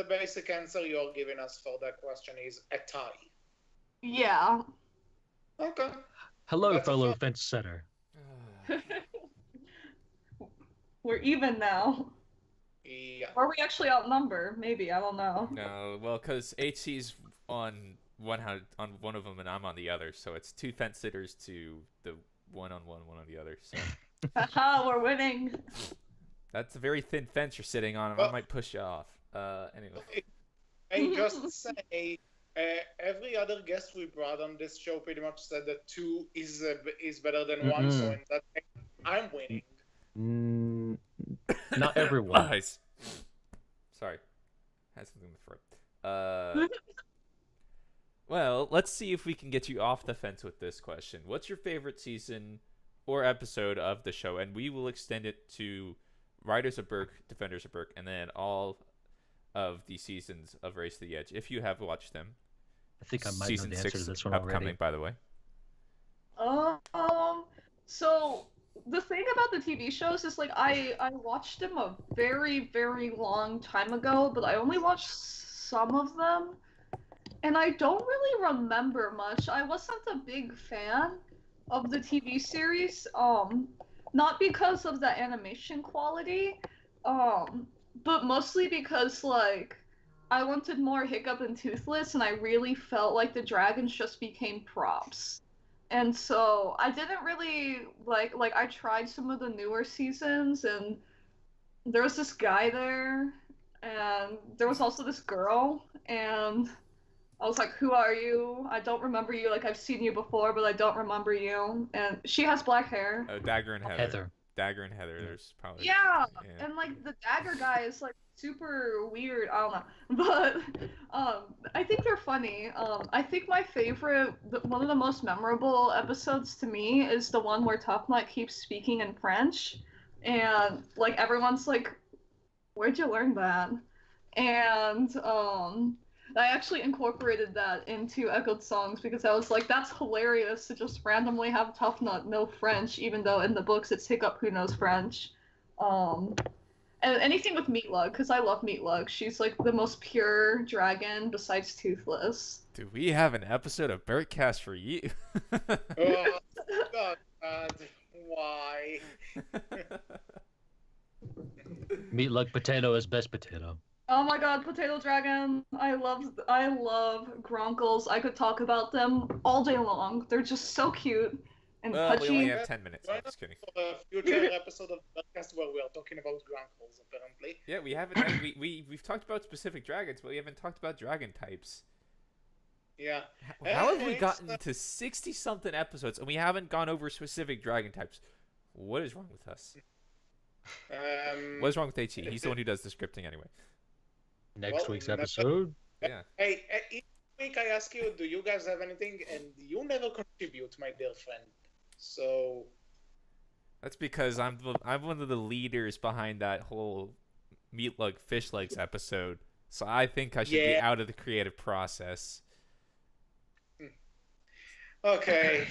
basic answer you're giving us for that question is a tie. Yeah. Okay. Hello, That's a fellow fun- fence setter. We're even now. Yeah. Or we actually outnumber, maybe, I don't know. No, well, because HC's on one of them and I'm on the other, so it's two fence sitters to the one on the other. So Haha, we're winning. that's a very thin fence you're sitting on. I Well- might push you off. Anyway. And just say, every other guest we brought on this show pretty much said that 2 is better than 1, so in that case, I'm winning. Not everyone. Lies. Sorry, had something in the throat. Well, let's see if we can get you off the fence with this question. What's your favorite season or episode of the show? And we will extend it to Riders of Berk, Defenders of Berk, and then all of the seasons of Race to the Edge, if you have watched them. I think I might know Season the answer 6 to this one upcoming, already. by the way. So the thing about the TV shows is like I watched them a very, very long time ago, but I only watched some of them. And I don't really remember much. I wasn't a big fan of the TV series. Not because of the animation quality, but mostly because like I wanted more Hiccup and Toothless, and I really felt like the dragons just became props. And so I didn't really like I tried some of the newer seasons, and there was this guy there, and there was also this girl, and I was like, who are you? I don't remember you. Like, I've seen you before, but I don't remember you. And she has black hair. Dagger and Heather. Heather. Dagger and Heather. There's probably Yeah, yeah. and like the dagger guy is like super weird. I don't know, but I think they're funny. I think my favorite, one of the most memorable episodes to me is the one where Tough Nut keeps speaking in French, and like everyone's like, "Where'd you learn that?" And I actually incorporated that into Echoed Songs because I was like, that's hilarious to just randomly have Tough Nut know French, even though in the books it's Hiccup who knows French. Um, and anything with Meatlug, because I love Meatlug. She's like the most pure dragon besides Toothless. Do we have an episode of Berkcast for you? Oh, God, why? Meatlug potato is best potato. Oh my god, Potato Dragon! I love Gronkles. I could talk about them all day long. They're just so cute and Well, we pudgy. only have 10 minutes. I'm just kidding. For a future episode of the podcast where we are talking about Grunkles, apparently. Yeah, we haven't. We've talked about specific dragons, but we haven't talked about dragon types. Yeah. How have we It's, gotten to 60-something episodes and we haven't gone over specific dragon types? What is wrong with us? What is wrong with HE? He's the one who does the scripting anyway. Next week's never- episode. Yeah. Hey, each week I ask you, do you guys have anything? And you never contribute, my dear friend. So, That's because I'm one of the leaders behind that whole Meatlug Fish Legs episode. So I think I should be Yeah. out of the creative process. okay.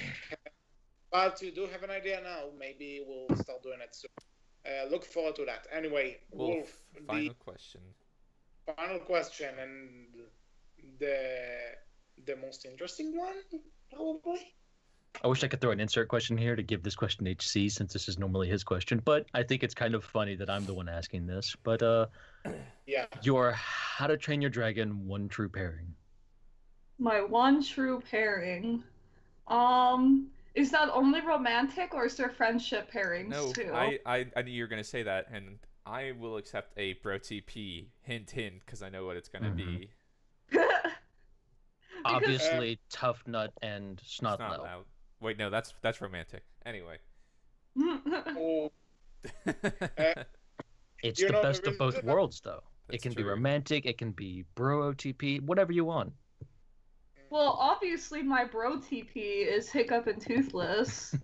But you do have an idea now. Maybe we'll start doing it soon. Look forward to that. Anyway, Wolf, Wolf, final question. the final question and the most interesting one, probably. I wish I could throw an insert question here to give this question to HC since this is normally his question, but I think it's kind of funny that I'm the one asking this. But Yeah. your How to Train Your Dragon one true pairing. My one true pairing. Is that only romantic or is there friendship pairings No, too? I knew you were gonna say that, and I will accept a bro TP. Hint, hint, because I know what it's gonna be. Obviously, Tough Nut and Snot Not Nut. loud. Wait, no, that's romantic. Anyway. Oh, It's You the know, best of both worlds, though. That's It can be true. romantic, it can be bro OTP, whatever you want. Well, obviously my bro TP is Hiccup and Toothless,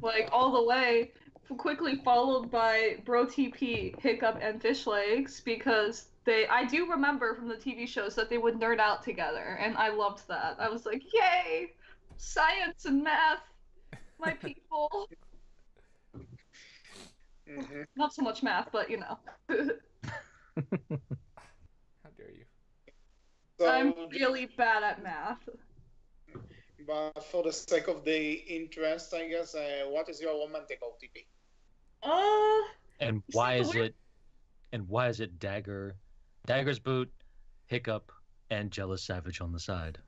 like all the way, quickly followed by bro TP, Hiccup and Fish Legs, because I do remember from the TV shows that they would nerd out together, and I loved that. I was like, yay, science and math, my people. mhm. Not so much math, but you know. How dare you? So, I'm really bad at math. but for the sake of the interest, I guess, what is your romantic OTP? And See, why the is weird- it? And why is it Dagger's boot, Hiccup, and Jealous Savage on the side?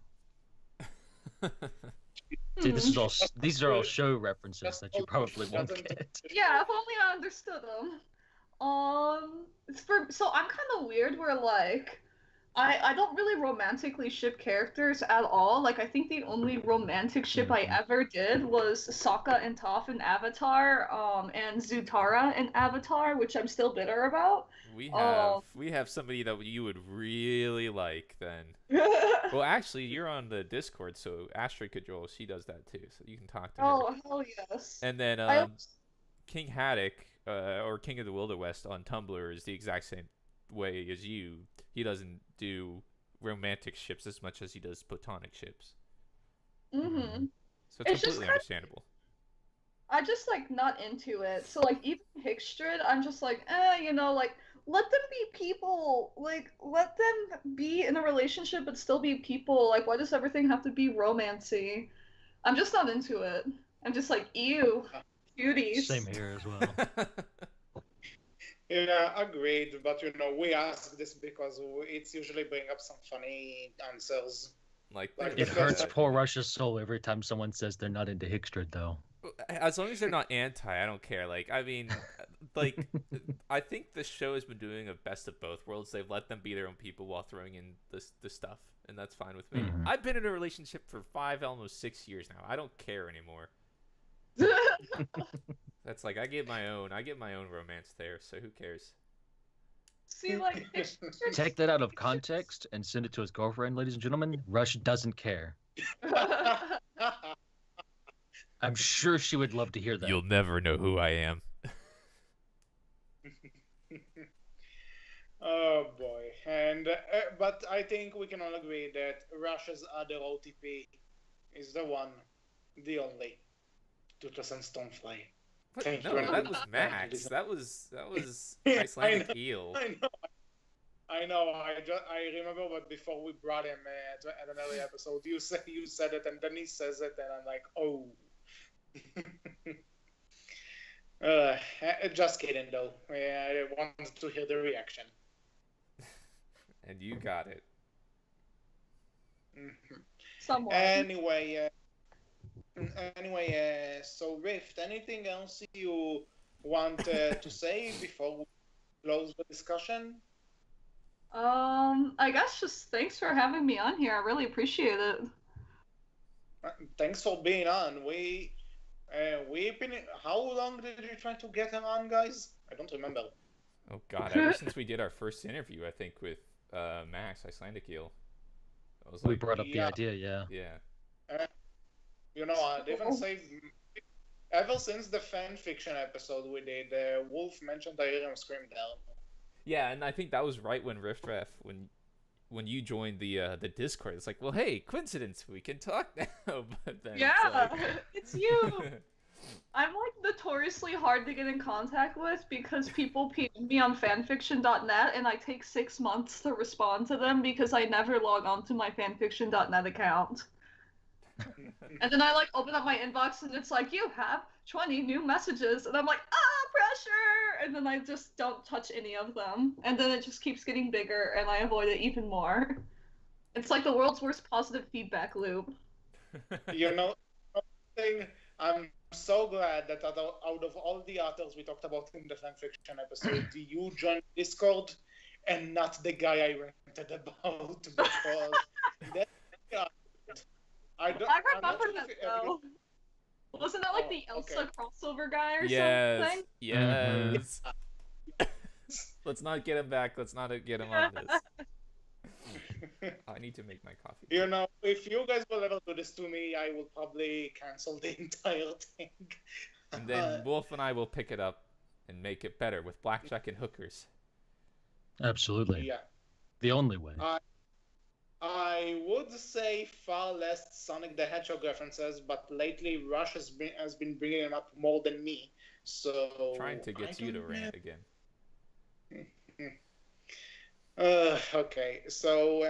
See, this is all. These are all show references that you probably won't get. Yeah, if only I understood them. So I'm kind of weird where like I don't really romantically ship characters at all. Like I think the only romantic ship I ever did was Sokka and Toph in Avatar, and Zutara in Avatar, which I'm still bitter about. We have somebody that you would really like then. Well, actually, you're on the Discord, so Astrid Cajole, she does that too, so you can talk to her. Oh hell yes. And then I King Haddock, or King of the Wilder West on Tumblr is the exact same way as you. He doesn't do romantic ships as much as he does platonic ships. Mm-hmm. So it's It's just completely kind of- understandable. I just like not into it. So like even Hickstrid, I'm just like, you know, like let them be people. Like let them be in a relationship but still be people. Like why does everything have to be romancy? I'm just not into it. I'm just like, ew, cuties. Same here as well. Yeah, agreed. But we ask this because it's usually bring up some funny answers. Like Like, It Because- hurts poor Russia's soul every time someone says they're not into Hickstrid, though. as long as they're not anti, I don't care. Like, I mean, like, I think the show has been doing a best of both worlds. They've let them be their own people while throwing in the stuff, and that's fine with me. Mhm. I've been in a relationship for 5, almost 6 years now. I don't care anymore. That's like I get my own romance there, so who cares? See, like, Take that out of context and send it to his girlfriend, ladies and gentlemen. Rush doesn't care. I'm sure she would love to hear that. You'll never know who I am. Oh boy, and but I think we can all agree that Russia's other OTP is the one, the only, 2000 Stonefly. What? Thank No, you. that was Max. That was Icelandic Eel. I know. I remember, but before we brought him at an early episode, you said it, and then he says it, and I'm like, oh. Just kidding, though. I wanted to hear the reaction. And you got it. Someone. Anyway, so Rift, anything else you want to say before we close the discussion? I guess just thanks for having me on here. I really appreciate it. Thanks for being on. We've been. How long did you try to get him on, guys? I don't remember. Oh God! Ever since we did our first interview, I think with Max Icelandic Eel, I was We like, brought up the Yeah. idea, yeah. yeah. I didn't say. Ever since the fan fiction episode we did, Wolf mentioned I hear him scream down. Yeah, and I think that was right when Rift-Raft, when you joined the Discord. It's like, well, hey, coincidence, we can talk now. But then Yeah, it's like... it's you. I'm like notoriously hard to get in contact with because people PM me on fanfiction.net and I take 6 months to respond to them because I never log on to my fanfiction.net account. And then I like open up my inbox and it's like, you have 20 new messages, and I'm like, pressure, and then I just don't touch any of them, and then it just keeps getting bigger and I avoid it even more. It's like the world's worst positive feedback loop. You know, thing, I'm so glad that out of all the authors we talked about in the fanfiction episode, you joined Discord and not the guy I ranted about because that, yeah, I I'm not remember sure that if though. Wasn't that like the Oh, Elsa okay. crossover guy or yes, something? yes. Let's not get him back. Let's not get him on this. I need to make my coffee. You know, if you guys will ever do this to me, I will probably cancel the entire thing. And then Wolf and I will pick it up and make it better with blackjack and hookers. Absolutely. Yeah. The only way. I would say far less Sonic the Hedgehog references, but lately Rush has been bringing them up more than me. So Trying to get you to rant again. Okay, so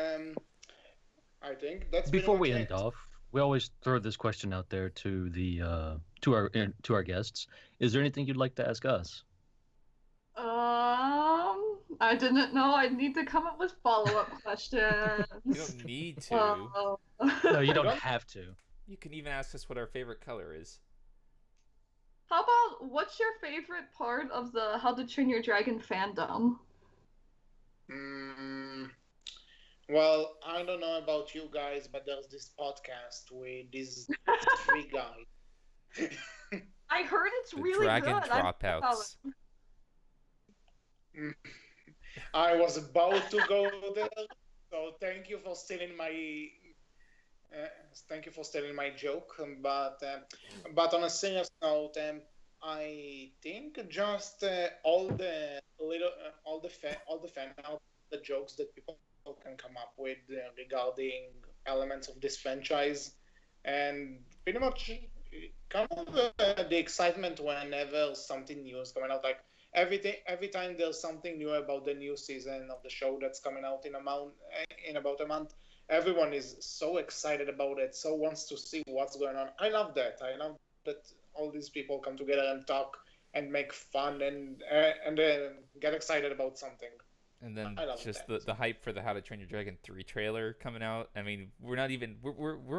I think that's Before we pretty end much it. off, we always throw this question out there to the to our guests. Is there anything you'd like to ask us? I didn't know I'd need to come up with follow-up questions. You don't need to. No, you don't don't- have to. You can even ask us what our favorite color is. How about, what's your favorite part of the How to Train Your Dragon fandom? Well, I don't know about you guys, but there's this podcast with these 3 guys. I heard it's The really Dragon good. I've heard about Dropouts. it. I was about to go there, so thank you for stealing my joke. But on a serious note, I think just all the fan art, the jokes that people can come up with regarding elements of this franchise, and pretty much kind of the excitement whenever something new is coming out, like. Every time there's something new about the new season of the show that's coming out in about a month, everyone is so excited about it, so wants to see what's going on. I love that. I love that all these people come together and talk and make fun and get excited about something. And then I love just that. the hype for the How to Train Your Dragon 3 trailer coming out. I mean, we're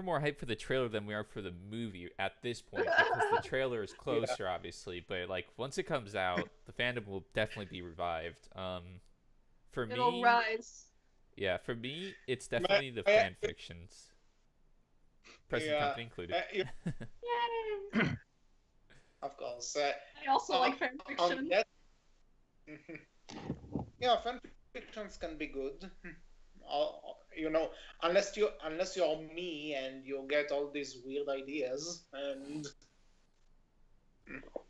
more hyped for the trailer than we are for the movie at this point because the trailer is closer, obviously. But like once it comes out, the the fandom will definitely be revived. For It'll me, rise. yeah, for me, it's definitely the I- fan fictions, present Yeah, company included. Yay! of course. I also like fan On fiction. that, yeah, fan fictions can be good. You know, unless you're me and you get all these weird ideas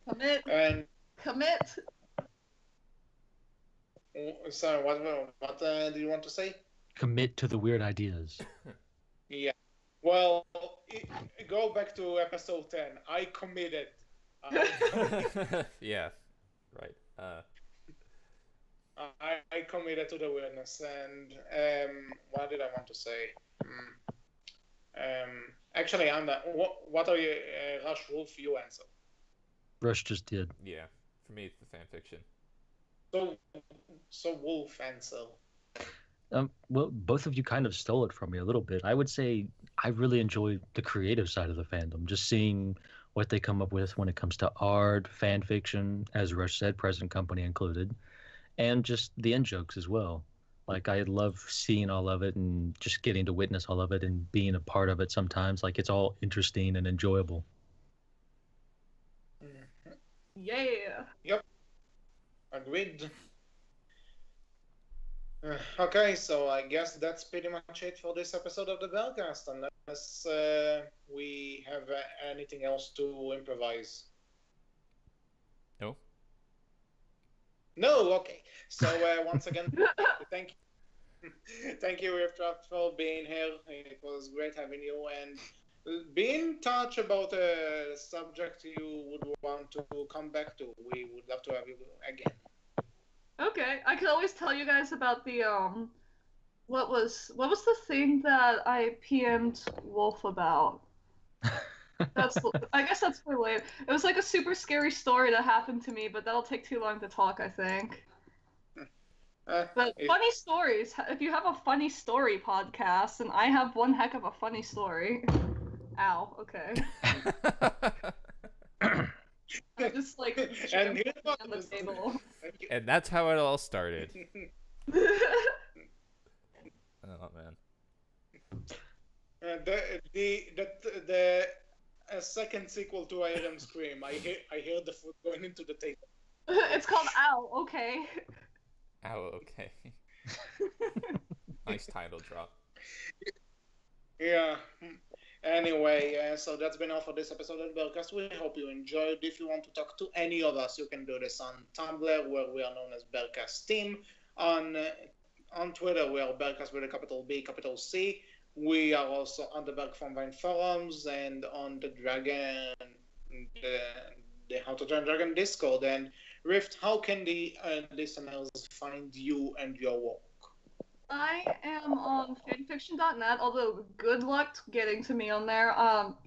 Commit. and Commit. so what do you want to say? Commit to the weird ideas. Yeah. Well, go back to episode 10. I committed. Yeah, right. I committed to the weirdness, and what did I want to say? Actually, I'm the. What are you, Rush Wolf? You answer. Rush just did. Yeah, for me, it's the fan fiction. So Wolf answer. Well, both of you kind of stole it from me a little bit. I would say I really enjoy the creative side of the fandom, just seeing what they come up with when it comes to art, fan fiction, as Rush said, present company included, and just the in jokes as well. Like I love seeing all of it and just getting to witness all of it and being a part of it sometimes. Like it's all interesting and enjoyable. Yeah. Yep. Agreed. Okay, so I guess that's pretty much it for this episode of the Berkcast, unless we have anything else to improvise. No? No, okay. So once again, thank you, Rift-Raft, for being here. It was great having you, and be in touch about a subject you would want to come back to. We would love to have you again. Okay, I could always tell you guys about the what was the thing that I PM'd Wolf about? I guess that's for later. It was like a super scary story that happened to me, but that'll take too long to talk, I think. But funny stories. If you have a funny story podcast, and I have one heck of a funny story. Ow. Okay. I just like And jammed on the table. And that's how it all started. Oh man. The second sequel to I Am Scream. I hear the food going into the table. It's called Ow. Okay. Ow, okay. Nice title drop. Yeah. Anyway, so that's been all for this episode of Berkcast. We hope you enjoyed. If you want to talk to any of us, you can do this on Tumblr, where we are known as Berkcast Team. On Twitter, we are Berkcast with a capital B, capital C. We are also on the Berk from Vine forums and on the How to Train Dragon Discord. And Rift, how can the listeners find you and your work? I am on fanfiction.net, although good luck getting to me on there.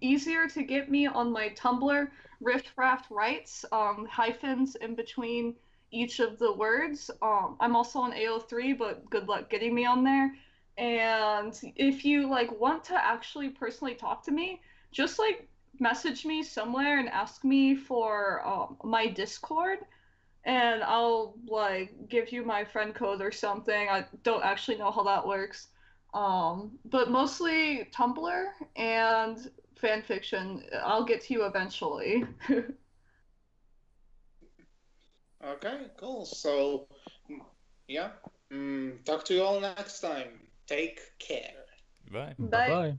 Easier to get me on my Tumblr, Rift-Raft Writes, hyphens in between each of the words. I'm also on AO3, but good luck getting me on there. And if you want to actually personally talk to me, just message me somewhere and ask me for my Discord. And I'll give you my friend code or something. I don't actually know how that works. But mostly Tumblr and fanfiction. I'll get to you eventually. Okay, cool. So, yeah. Talk to you all next time. Take care. Bye. Bye. Bye-bye.